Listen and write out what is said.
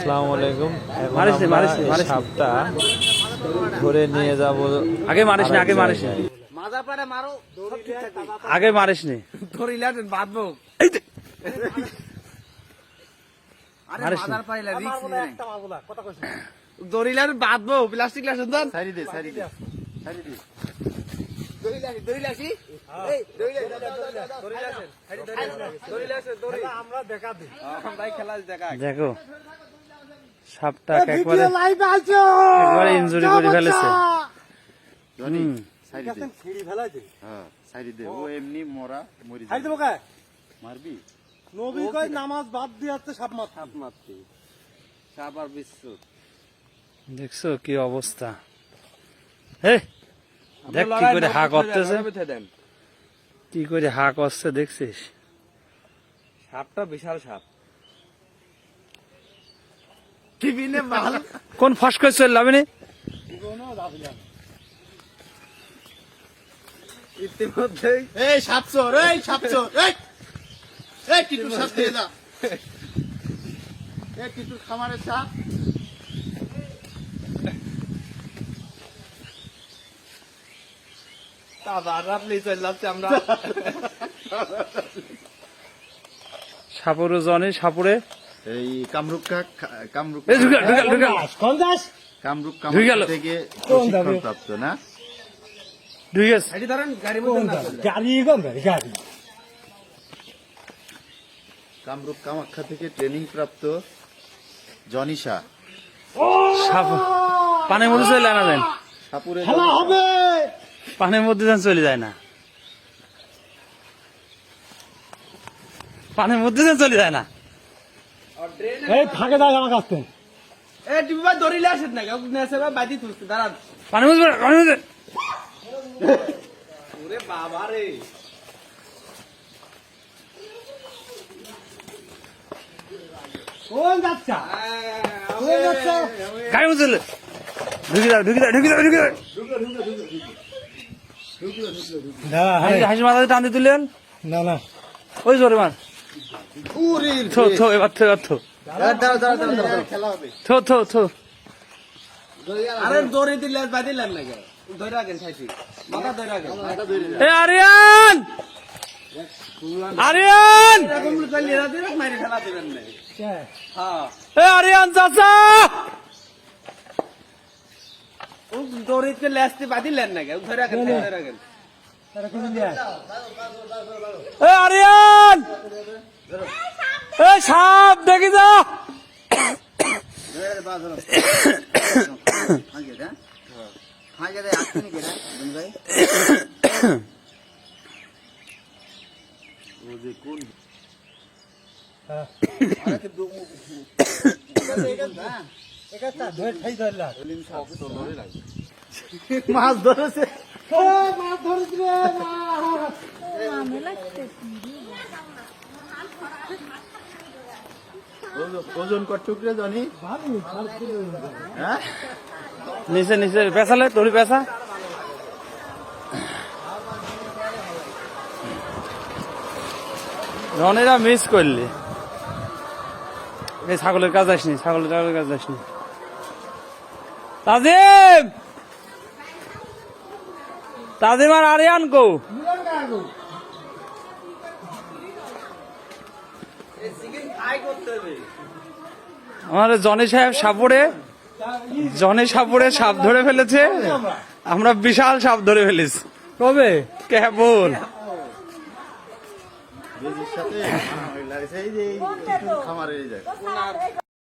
আসসালামু আলাইকুম। সাপটা ধরে নিয়ে যাব। আগে মারিস নি, আগে মারিস নি, আগে মারিস নি, বাঁধবো দড়িলার বাঁধবো প্লাস্টিক দেখো সাপটা একবারে ইনজুরি করে ফেলেছে। নামাজ বাদ দিয়ে সাপ মারতে সাপ আর বিশ্ব দেখছো কি অবস্থা। দেখ কি করে হা করতেছে, কি করে হা করছে দেখছিস? সাপটা বিশাল সাপ। কোন ফস করে চল যাবে ইতিমধ্যেই খামারের সাপ আমরা সাপুরে জনে সাপুরে এই কামরূপ থেকে প্রশিক্ষণ প্রাপ্ত না কামরূপ কামাখ্যা থেকে ট্রেনিং প্রাপ্ত জনিশা পানের মধ্যে চলে যায় না, দেন সাপুরে পানের মধ্যে যেন চলে যায় না, পানের মধ্যে যেন চলে যায় না। থাকে দেয় আমার কাছ থেকে দড়িলে আসেন না বাদি তুলছে দাঁড়ান পানের মধ্যে পানের মধ্যে ওরে বাবা রে কোন যাচ্ছা গায়ে মধ্যে চলে ঢুকে দাও ঢুকে দাও ঢুকে দাও ঢুকে দাও হাসি মাথা টান দিয়ে তুলেন না না ওই জোরে মার থো থো এবার থো এবার থো খেলা হবে থো থো থো। আরে দড়ি দিলে বাদিলেন না কে ধরে রাখেন খাইছি মাথা ধরে রাখেন এ আরিয়ান আরিয়ান এরকম করলে এরা দিয়ে মাইরে ফেলা দিবেন না হ্যাঁ এ আরিয়ান চাচা ও দড়িতে লেসতে বাদিলেন না কে ধরে রাখেন ধরে রাখেন এ আরিয়ান এ সাপ দেখি যা মাছ ধরেছে ওজন কটুকরে জানি নিচে নিচে পেছালে তোর পেছা রনেরা মিস করলি। এই ছাগলের কাজ আসনি, ছাগলের কাজ আসনি। তাজিম তাজিম আর আরিয়ান কো আমার জনি সাহেব জনি সাপুরে সাপ ধরে ফেলেছে। আমরা বিশাল সাপ ধরে ফেলেছি কবে কেবল সাথে খামারে যায়